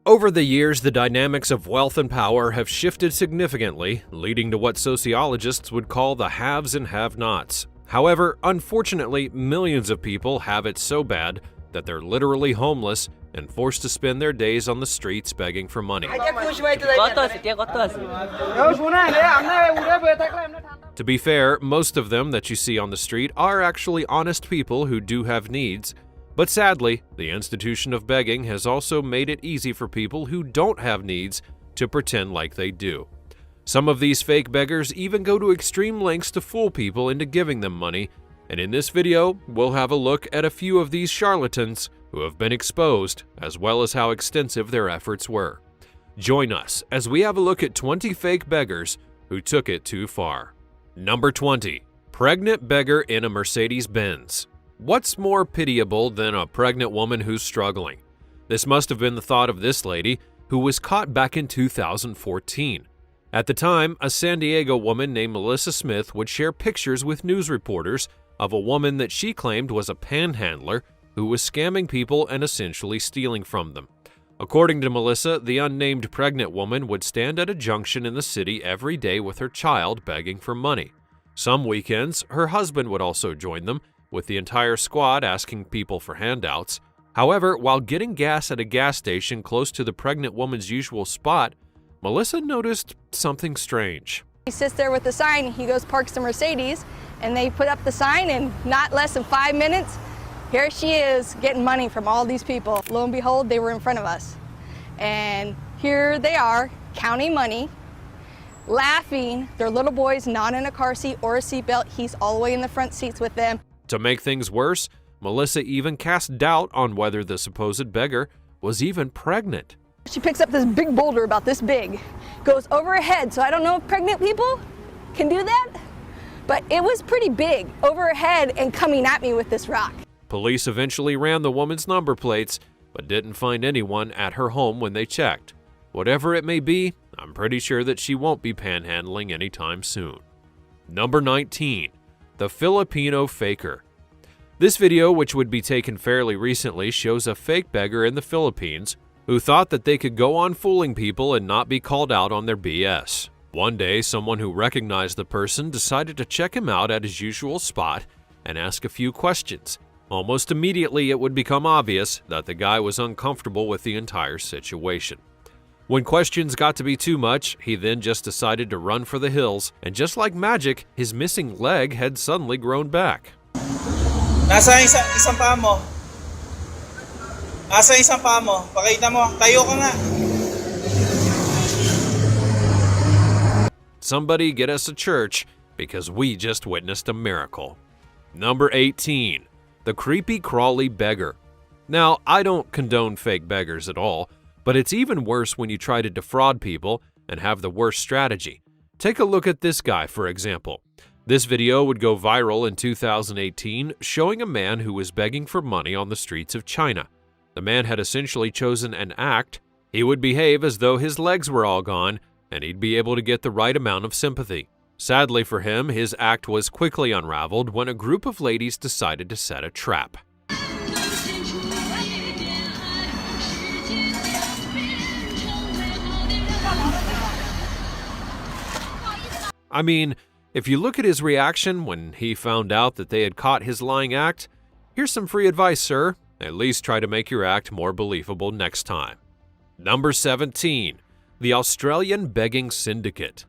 Over the years, the dynamics of wealth and power have shifted significantly, leading to what sociologists would call the haves and have-nots. However, unfortunately, millions of people have it so bad that they're literally homeless and forced to spend their days on the streets begging for money. To be fair, most of them that you see on the street are actually honest people who do have needs. But sadly, the institution of begging has also made it easy for people who don't have needs to pretend like they do. Some of these fake beggars even go to extreme lengths to fool people into giving them money, and in this video, we'll have a look at a few of these charlatans who have been exposed, as well as how extensive their efforts were. Join us as we have a look at 20 fake beggars who took it too far. Number 20. Pregnant beggar in a Mercedes-Benz. What's more pitiable than a pregnant woman who's struggling? This must have been the thought of this lady, who was caught back in 2014. At the time, a San Diego woman named Melissa Smith would share pictures with news reporters of a woman that she claimed was a panhandler who was scamming people and essentially stealing from them. According to Melissa, the unnamed pregnant woman would stand at a junction in the city every day with her child begging for money. Some weekends, her husband would also join them, with the entire squad asking people for handouts. However, while getting gas at a gas station close to the pregnant woman's usual spot, Melissa noticed something strange. He sits there with the sign, he goes parks the Mercedes, and they put up the sign, and not less than 5 minutes, here she is getting money from all these people. Lo and behold, they were in front of us. And here they are, counting money, laughing. Their little boy's not in a car seat or a seatbelt. He's all the way in the front seats with them. To make things worse, Melissa even cast doubt on whether the supposed beggar was even pregnant. She picks up this big boulder about this big, goes over her head, so I don't know if pregnant people can do that, but it was pretty big, over her head and coming at me with this rock. Police eventually ran the woman's number plates, but didn't find anyone at her home when they checked. Whatever it may be, I'm pretty sure that she won't be panhandling anytime soon. Number 19. The Filipino Faker. This video, which would be taken fairly recently, shows a fake beggar in the Philippines who thought that they could go on fooling people and not be called out on their BS. One day, someone who recognized the person decided to check him out at his usual spot and ask a few questions. Almost immediately, it would become obvious that the guy was uncomfortable with the entire situation. When questions got to be too much, he then just decided to run for the hills, and just like magic, his missing leg had suddenly grown back. Nasa isang paa mo? Nasa isang paa mo? Pakita mo, tayo ka nga. Somebody get us a church, because we just witnessed a miracle. Number 18. The Creepy Crawly Beggar. Now, I don't condone fake beggars at all, but it's even worse when you try to defraud people and have the worst strategy. Take a look at this guy, for example. This video would go viral in 2018, showing a man who was begging for money on the streets of China. The man had essentially chosen an act. He would behave as though his legs were all gone, and he'd be able to get the right amount of sympathy. Sadly for him, his act was quickly unraveled when a group of ladies decided to set a trap. I mean, if you look at his reaction when he found out that they had caught his lying act, here's some free advice, sir. At least try to make your act more believable next time. Number 17. The Australian Begging Syndicate.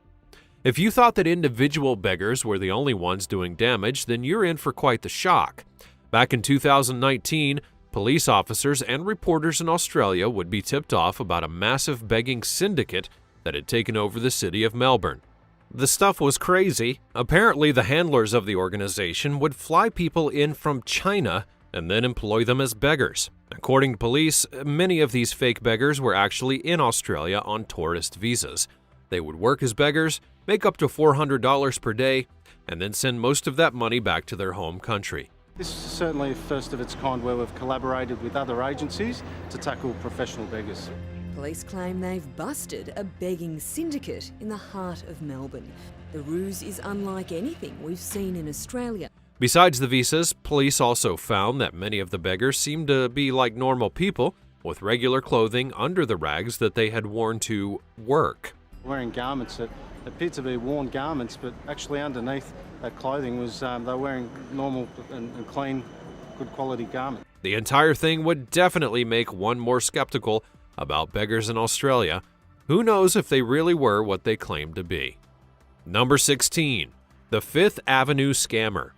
If you thought that individual beggars were the only ones doing damage, then you're in for quite the shock. Back in 2019, police officers and reporters in Australia would be tipped off about a massive begging syndicate that had taken over the city of Melbourne. The stuff was crazy. Apparently, the handlers of the organization would fly people in from China and then employ them as beggars. According to police, many of these fake beggars were actually in Australia on tourist visas. They would work as beggars, make up to $400 per day, and then send most of that money back to their home country. This is certainly the first of its kind where we've collaborated with other agencies to tackle professional beggars. Police claim they've busted a begging syndicate in the heart of Melbourne. The ruse is unlike anything we've seen in Australia. Besides the visas, police also found that many of the beggars seemed to be like normal people, with regular clothing under the rags that they had worn to work. Wearing garments that appeared to be worn garments, but actually underneath that clothing was they were wearing normal and clean, good quality garments. The entire thing would definitely make one more skeptical about beggars in Australia. Who knows if they really were what they claimed to be. Number 16. The Fifth Avenue Scammer.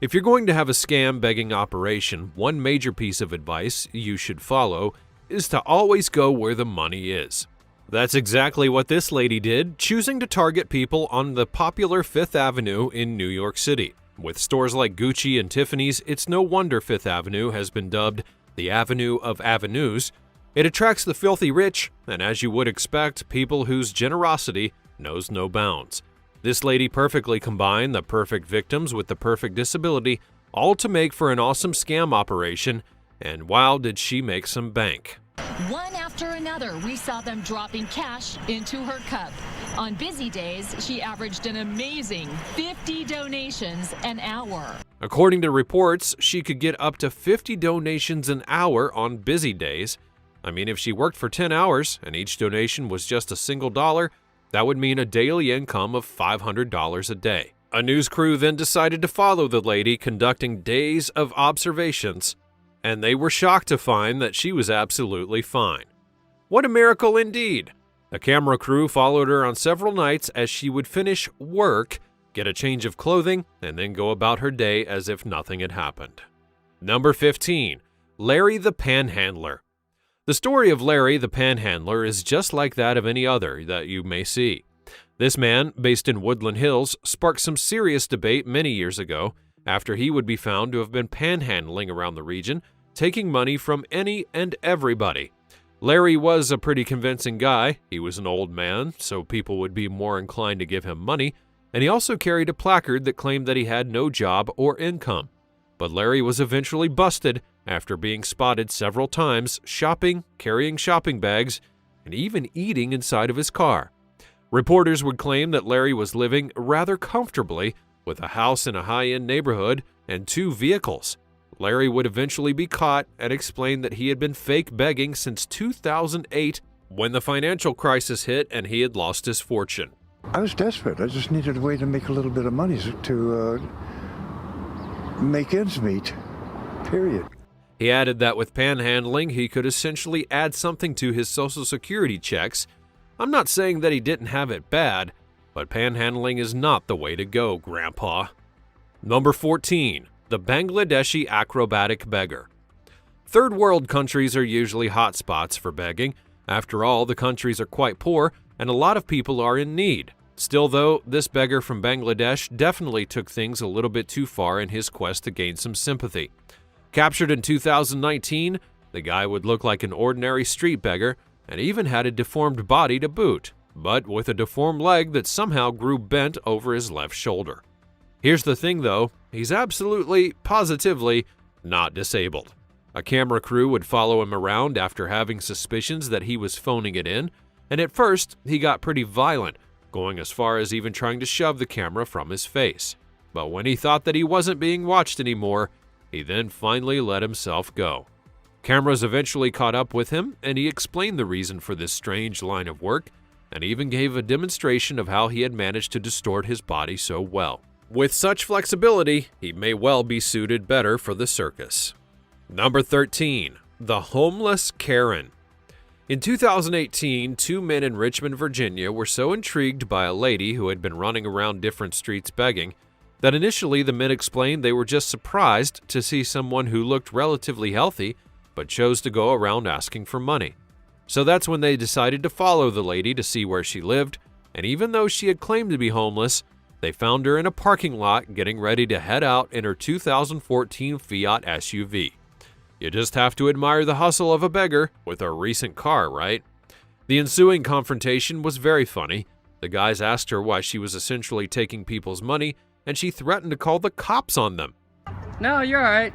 If you're going to have a scam begging operation, one major piece of advice you should follow is to always go where the money is. That's exactly what this lady did, choosing to target people on the popular Fifth Avenue in New York City. With stores like Gucci and Tiffany's, it's no wonder Fifth Avenue has been dubbed the Avenue of Avenues. It attracts the filthy rich, and as you would expect, people whose generosity knows no bounds. This lady perfectly combined the perfect victims with the perfect disability, all to make for an awesome scam operation, and wow, did she make some bank. One after another, we saw them dropping cash into her cup. On busy days, she averaged an amazing 50 donations an hour. According to reports, she could get up to 50 donations an hour on busy days. I mean, if she worked for 10 hours and each donation was just a single dollar, that would mean a daily income of $500 a day. A news crew then decided to follow the lady, conducting days of observations, and they were shocked to find that she was absolutely fine. What a miracle indeed! A camera crew followed her on several nights as she would finish work, get a change of clothing, and then go about her day as if nothing had happened. Number 15. Larry the Panhandler. The story of Larry the Panhandler is just like that of any other that you may see. This man, based in Woodland Hills, sparked some serious debate many years ago after he would be found to have been panhandling around the region, taking money from any and everybody. Larry was a pretty convincing guy. He was an old man, so people would be more inclined to give him money, and he also carried a placard that claimed that he had no job or income. But Larry was eventually busted after being spotted several times shopping, carrying shopping bags, and even eating inside of his car. Reporters would claim that Larry was living rather comfortably with a house in a high-end neighborhood and 2 vehicles. Larry would eventually be caught and explain that he had been fake begging since 2008 when the financial crisis hit and he had lost his fortune. I was desperate. I just needed a way to make a little bit of money to make ends meet, period. He added that with panhandling, he could essentially add something to his Social Security checks. I'm not saying that he didn't have it bad, but panhandling is not the way to go, Grandpa. Number 14. The Bangladeshi Acrobatic Beggar. Third world countries are usually hot spots for begging. After all, the countries are quite poor, and a lot of people are in need. Still though, this beggar from Bangladesh definitely took things a little bit too far in his quest to gain some sympathy. Captured in 2019, the guy would look like an ordinary street beggar and even had a deformed body to boot, but with a deformed leg that somehow grew bent over his left shoulder. Here's the thing though, he's absolutely, positively not disabled. A camera crew would follow him around after having suspicions that he was phoning it in, and at first he got pretty violent, going as far as even trying to shove the camera from his face. But when he thought that he wasn't being watched anymore, he then finally let himself go. Cameras eventually caught up with him, and he explained the reason for this strange line of work, and even gave a demonstration of how he had managed to distort his body so well. With such flexibility, he may well be suited better for the circus. Number 13. The Homeless Karen. In 2018, 2 men in Richmond, Virginia were so intrigued by a lady who had been running around different streets begging that initially the men explained they were just surprised to see someone who looked relatively healthy but chose to go around asking for money. So that's when they decided to follow the lady to see where she lived, and even though she had claimed to be homeless, they found her in a parking lot getting ready to head out in her 2014 Fiat SUV. You just have to admire the hustle of a beggar with a recent car, right? The ensuing confrontation was very funny. The guys asked her why she was essentially taking people's money, and she threatened to call the cops on them. No, you're all right.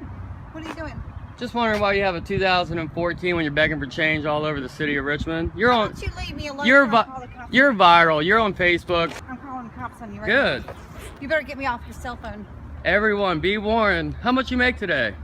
What are you doing? Just wondering why you have a 2014 when you're begging for change all over the city of Richmond. You're on. Don't you leave me alone? You're or I'll call the cops. you're viral. You're on Facebook. I'm calling the cops on you right Good. now. You better get me off your cell phone. Everyone, be warned. How much you make today?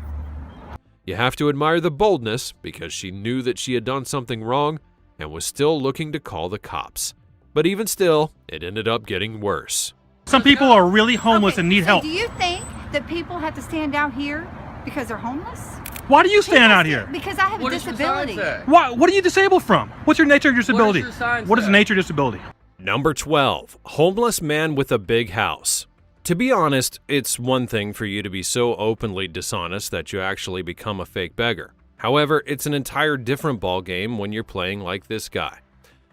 You have to admire the boldness because she knew that she had done something wrong and was still looking to call the cops. But even still, it ended up getting worse. Some people are really homeless and need help. Do you think that people have to stand out here because they're homeless? Why do you stand out here? Because I have a disability. Why? What are you disabled from? What's your nature of disability? What is the nature of disability? Number 12, homeless man with a big house. To be honest, it's one thing for you to be so openly dishonest that you actually become a fake beggar. However, it's an entire different ballgame when you're playing like this guy.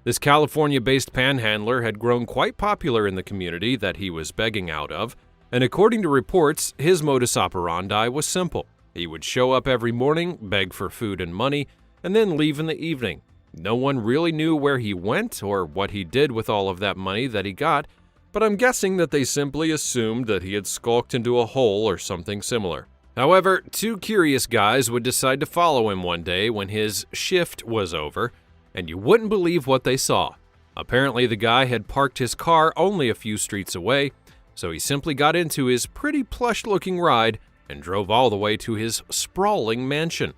This California-based panhandler had grown quite popular in the community that he was begging out of, and according to reports, his modus operandi was simple. He would show up every morning, beg for food and money, and then leave in the evening. No one really knew where he went or what he did with all of that money that he got, but I'm guessing that they simply assumed that he had skulked into a hole or something similar. However, two curious guys would decide to follow him one day when his shift was over, and you wouldn't believe what they saw. Apparently, the guy had parked his car only a few streets away, so he simply got into his pretty plush-looking ride and drove all the way to his sprawling mansion.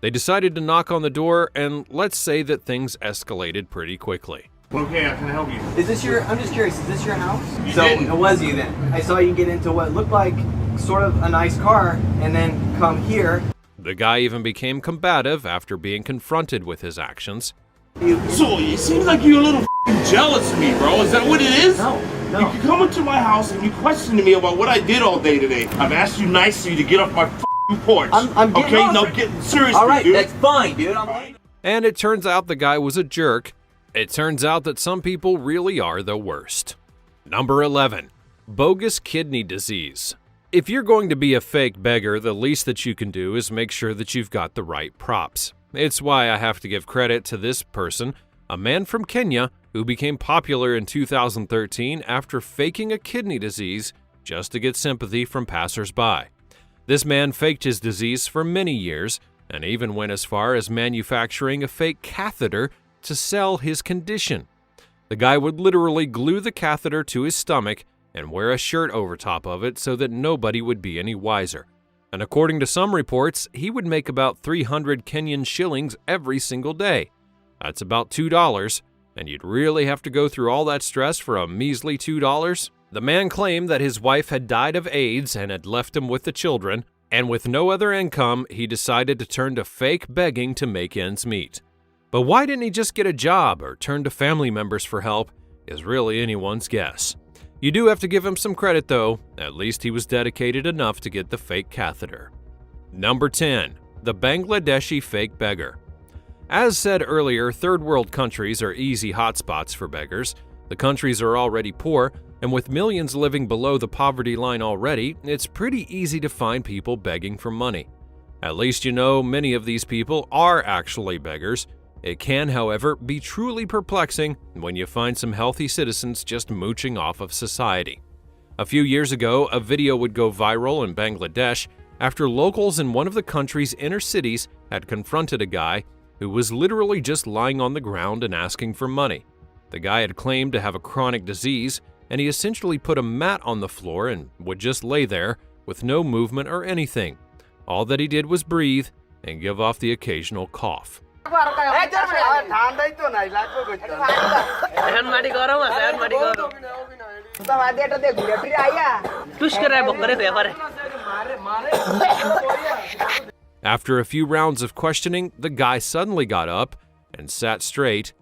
They decided to knock on the door, and let's say that things escalated pretty quickly. Okay, how can I help you? Is this your, I'm just curious, is this your house? You so didn't. it was you then. I saw you get into what looked like sort of a nice car and then come here. The guy even became combative after being confronted with his actions. So it seems like you're a little jealous of me, bro. Is that what it is? No. You come into my house and you questioning me about what I did all day today. I've asked you nicely to get off my porch. I'm getting okay, off. now get seriously, all right, dude. that's fine, dude. And it turns out the guy was a jerk. It turns out that some people really are the worst. Number 11, bogus kidney disease. If you're going to be a fake beggar, the least that you can do is make sure that you've got the right props. It's why I have to give credit to this person, a man from Kenya who became popular in 2013 after faking a kidney disease just to get sympathy from passersby. This man faked his disease for many years and even went as far as manufacturing a fake catheter to sell his condition. The guy would literally glue the catheter to his stomach and wear a shirt over top of it so that nobody would be any wiser. And according to some reports, he would make about 300 Kenyan shillings every single day. That's about $2, and you'd really have to go through all that stress for a measly $2? The man claimed that his wife had died of AIDS and had left him with the children, and with no other income, he decided to turn to fake begging to make ends meet. But why didn't he just get a job or turn to family members for help is really anyone's guess. You do have to give him some credit though, at least he was dedicated enough to get the fake catheter. Number 10, the Bangladeshi fake beggar. As said earlier, third world countries are easy hotspots for beggars. The countries are already poor, and with millions living below the poverty line already, it's pretty easy to find people begging for money. At least you know many of these people are actually beggars. It can, however, be truly perplexing when you find some healthy citizens just mooching off of society. A few years ago, a video would go viral in Bangladesh after locals in one of the country's inner cities had confronted a guy who was literally just lying on the ground and asking for money. The guy had claimed to have a chronic disease, and he essentially put a mat on the floor and would just lay there with no movement or anything. All that he did was breathe and give off the occasional cough. After a few rounds of questioning, the guy suddenly got up and sat straight.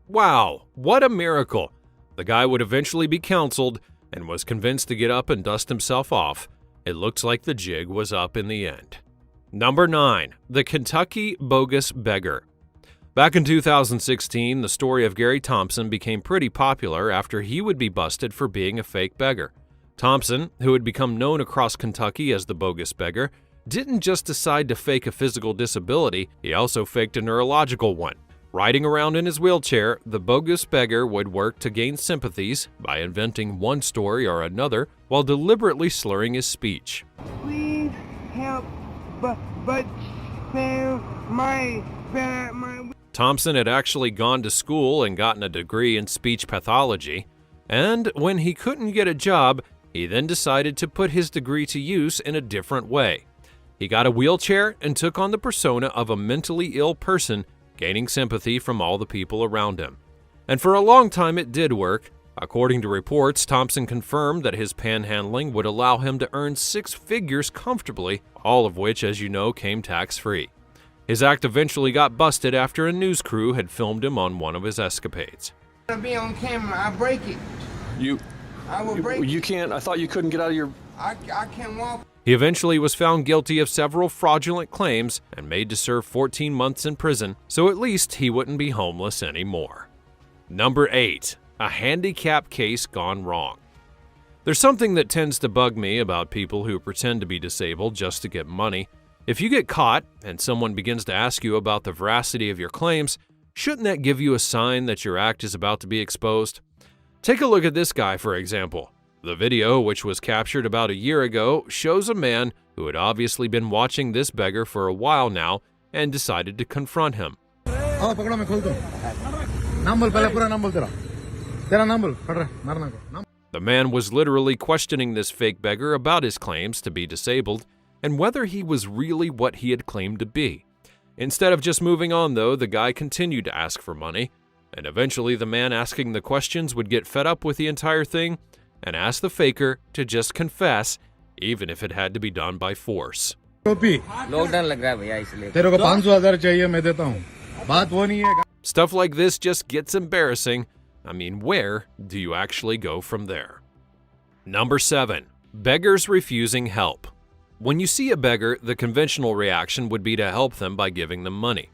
Wow, what a miracle! The guy would eventually be counseled and was convinced to get up and dust himself off. It looks like the jig was up in the end. Number 9, the Kentucky bogus beggar. Back in 2016, the story of Gary Thompson became pretty popular after he would be busted for being a fake beggar. Thompson, who had become known across Kentucky as the bogus beggar, didn't just decide to fake a physical disability, he also faked a neurological one. Riding around in his wheelchair, the bogus beggar would work to gain sympathies by inventing one story or another while deliberately slurring his speech. Please help, but my Thompson had actually gone to school and gotten a degree in speech pathology, and when he couldn't get a job, he then decided to put his degree to use in a different way. He got a wheelchair and took on the persona of a mentally ill person, gaining sympathy from all the people around him. And for a long time it did work. According to reports, Thompson confirmed that his panhandling would allow him to earn 6 figures comfortably, all of which, as you know, came tax-free. His act eventually got busted after a news crew had filmed him on one of his escapades. I'll be on camera. I break it. I will break it. You can't. I thought you couldn't get out of your. I can't walk. He eventually was found guilty of several fraudulent claims and made to serve 14 months in prison, so at least he wouldn't be homeless anymore. Number 8. A handicap case gone wrong. There's something that tends to bug me about people who pretend to be disabled just to get money. If you get caught and someone begins to ask you about the veracity of your claims, shouldn't that give you a sign that your act is about to be exposed? Take a look at this guy, for example. The video, which was captured about a year ago, shows a man who had obviously been watching this beggar for a while now and decided to confront him. The man was literally questioning this fake beggar about his claims to be disabled and whether he was really what he had claimed to be. Instead of just moving on, though, the guy continued to ask for money, and eventually the man asking the questions would get fed up with the entire thing and ask the faker to just confess, even if it had to be done by force. Stuff like this just gets embarrassing. I mean, where do you actually go from there? Number 7. Beggars refusing help. When you see a beggar, the conventional reaction would be to help them by giving them money.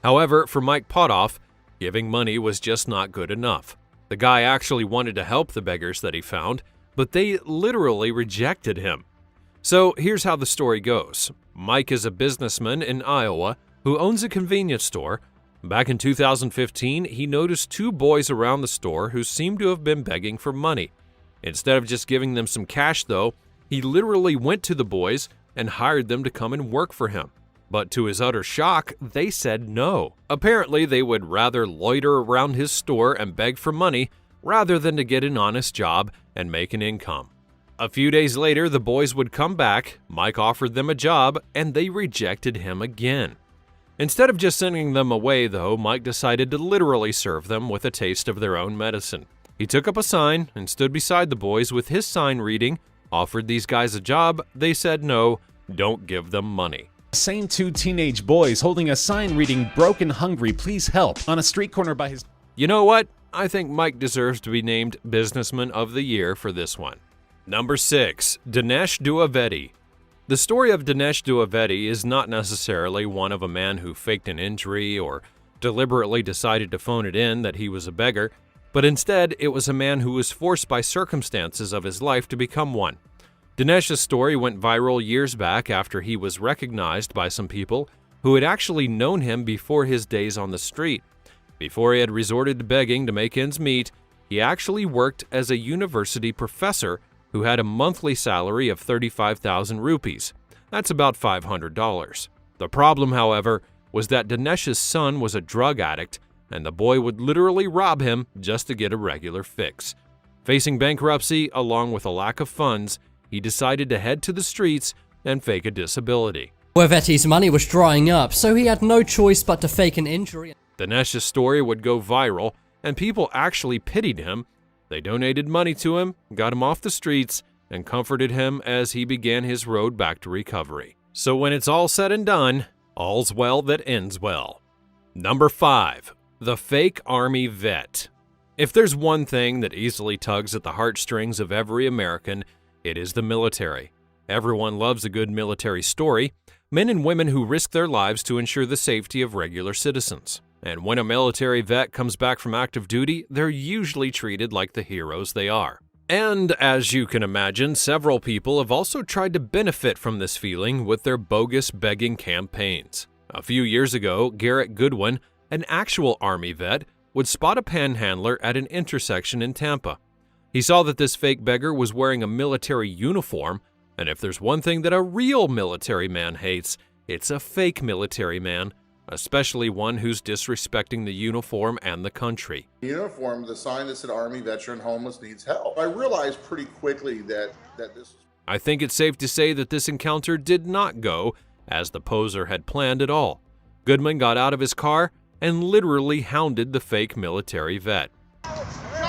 However, for Mike Potoff, giving money was just not good enough. The guy actually wanted to help the beggars that he found, but they literally rejected him. So here's how the story goes. Mike is a businessman in Iowa who owns a convenience store. Back in 2015, he noticed 2 boys around the store who seemed to have been begging for money. Instead of just giving them some cash, though, he literally went to the boys and hired them to come and work for him. But to his utter shock, they said no. Apparently, they would rather loiter around his store and beg for money rather than to get an honest job and make an income. A few days later, the boys would come back, Mike offered them a job, and they rejected him again. Instead of just sending them away, though, Mike decided to literally serve them with a taste of their own medicine. He took up a sign and stood beside the boys with his sign reading, offered these guys a job, they said no, don't give them money. Same 2 teenage boys holding a sign reading "Broken Hungry, please help" on a street corner by his... You know what? I think Mike deserves to be named Businessman of the Year for this one. Number 6. Dinesh Duavedi. The story of Dinesh Duavedi is not necessarily one of a man who faked an injury or deliberately decided to phone it in that he was a beggar, but instead it was a man who was forced by circumstances of his life to become one. Dinesh's story went viral years back after he was recognized by some people who had actually known him before his days on the street. Before he had resorted to begging to make ends meet, he actually worked as a university professor who had a monthly salary of 35,000 rupees. That's about $500. The problem, however, was that Dinesh's son was a drug addict, and the boy would literally rob him just to get a regular fix. Facing bankruptcy, along with a lack of funds, he decided to head to the streets and fake a disability. Duavedi's money was drying up, so he had no choice but to fake an injury. Dinesh's story would go viral, and people actually pitied him. They donated money to him, got him off the streets, and comforted him as he began his road back to recovery. So when it's all said and done, all's well that ends well. Number 5. The fake army vet. If there's one thing that easily tugs at the heartstrings of every American, it is the military. Everyone loves a good military story, men and women who risk their lives to ensure the safety of regular citizens. And when a military vet comes back from active duty, they're usually treated like the heroes they are. And as you can imagine, several people have also tried to benefit from this feeling with their bogus begging campaigns. A few years ago, Garrett Goodwin, an actual Army vet, would spot a panhandler at an intersection in Tampa. He saw that this fake beggar was wearing a military uniform, and if there's one thing that a real military man hates, it's a fake military man, especially one who's disrespecting the uniform and the country. The uniform, the sign that said Army Veteran Homeless Needs Help. I realized pretty quickly that this... I think it's safe to say that this encounter did not go as the poser had planned at all. Goodman got out of his car and literally hounded the fake military vet. Show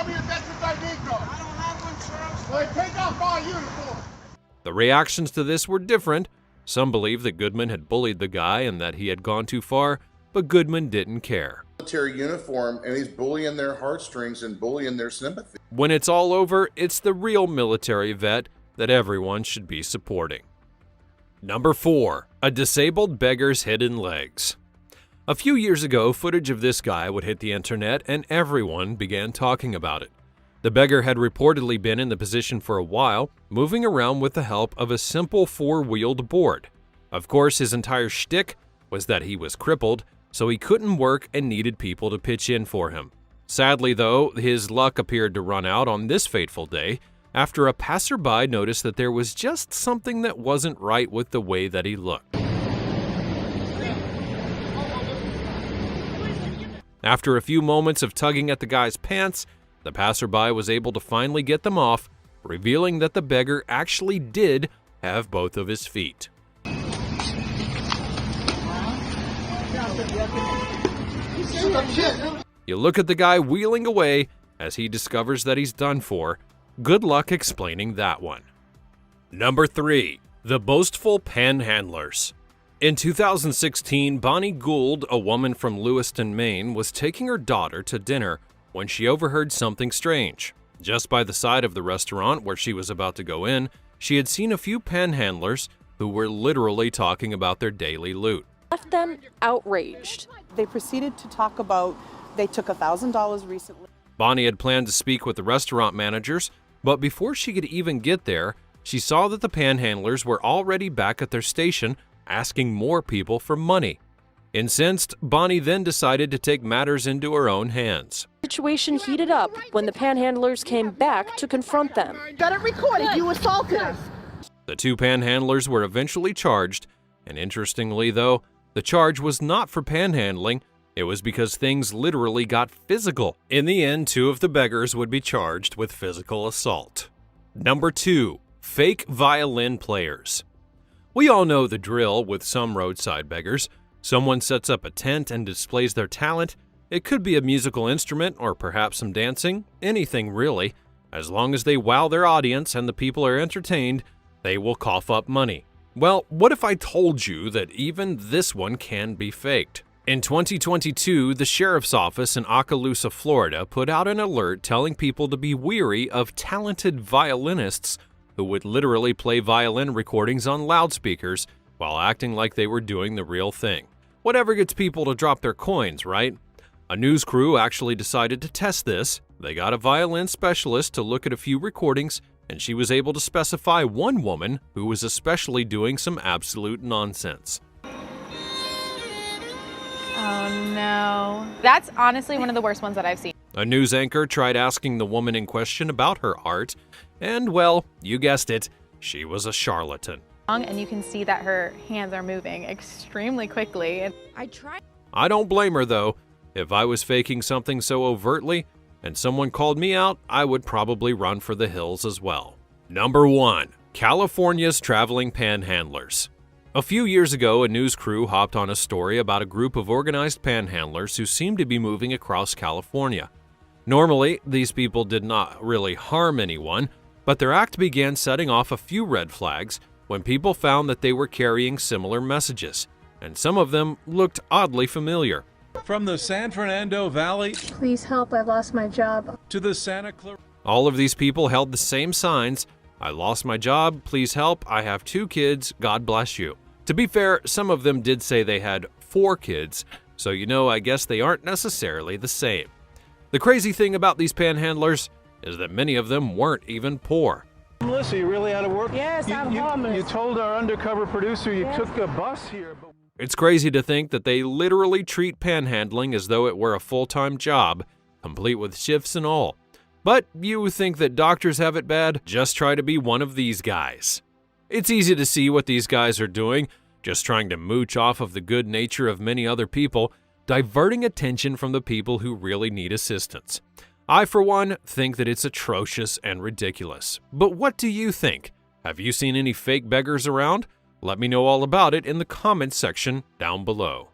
me your veteran's ID card. I don't have one, sir. Well, take off my uniform. The reactions to this were different. Some believe that Goodman had bullied the guy and that he had gone too far, but Goodman didn't care. Military uniform, and he's bullying their heartstrings and bullying their sympathy. When it's all over, it's the real military vet that everyone should be supporting. Number 4. A disabled beggar's hidden legs. A few years ago, footage of this guy would hit the internet and everyone began talking about it. The beggar had reportedly been in the position for a while, moving around with the help of a simple 4-wheeled board. Of course, his entire shtick was that he was crippled, so he couldn't work and needed people to pitch in for him. Sadly, though, his luck appeared to run out on this fateful day after a passerby noticed that there was just something that wasn't right with the way that he looked. After a few moments of tugging at the guy's pants, the passerby was able to finally get them off, revealing that the beggar actually did have both of his feet. You look at the guy wheeling away as he discovers that he's done for. Good luck explaining that one. Number 3. The boastful panhandlers. In 2016, Bonnie Gould, a woman from Lewiston, Maine, was taking her daughter to dinner when she overheard something strange. Just by the side of the restaurant where she was about to go in, she had seen a few panhandlers who were literally talking about their daily loot. Left them outraged. They proceeded to talk about they took $1,000 recently. Bonnie had planned to speak with the restaurant managers, but before she could even get there, she saw that the panhandlers were already back at their station asking more people for money. Incensed, Bonnie then decided to take matters into her own hands. The situation heated up when the panhandlers came back to confront them. Got it recorded. You assaulted us. The 2 panhandlers were eventually charged, and interestingly though, the charge was not for panhandling, it was because things literally got physical. In the end, 2 of the beggars would be charged with physical assault. Number 2. Fake violin players. We all know the drill with some roadside beggars. Someone sets up a tent and displays their talent. It could be a musical instrument or perhaps some dancing, anything really. As long as they wow their audience and the people are entertained, they will cough up money. Well, what if I told you that even this one can be faked? In 2022, the sheriff's office in Okaloosa, Florida, put out an alert telling people to be wary of talented violinists who would literally play violin recordings on loudspeakers while acting like they were doing the real thing. Whatever gets people to drop their coins, right? A news crew actually decided to test this. They got a violin specialist to look at a few recordings, and she was able to specify one woman who was especially doing some absolute nonsense. Oh no. That's honestly one of the worst ones that I've seen. A news anchor tried asking the woman in question about her art, and well, you guessed it, she was a charlatan. And you can see that her hands are moving extremely quickly. I don't blame her though. If I was faking something so overtly and someone called me out, I would probably run for the hills as well. Number 1. California's traveling panhandlers. A few years ago, a news crew hopped on a story about a group of organized panhandlers who seemed to be moving across California. Normally, these people did not really harm anyone, but their act began setting off a few red flags when people found that they were carrying similar messages, and some of them looked oddly familiar. From the San Fernando Valley, please help, I've lost my job, to the Santa Clara. All of these people held the same signs: I lost my job, please help, I have 2 kids, God bless you. To be fair, some of them did say they had 4 kids, so I guess they aren't necessarily the same. The crazy thing about these panhandlers is that many of them weren't even poor. Melissa, you really out of work? Yes, I'm homeless. You told our undercover producer you took a bus here. But... It's crazy to think that they literally treat panhandling as though it were a full-time job, complete with shifts and all. But you think that doctors have it bad? Just try to be one of these guys. It's easy to see what these guys are doing, just trying to mooch off of the good nature of many other people, diverting attention from the people who really need assistance. I, for one, think that it's atrocious and ridiculous. But what do you think? Have you seen any fake beggars around? Let me know all about it in the comments section down below.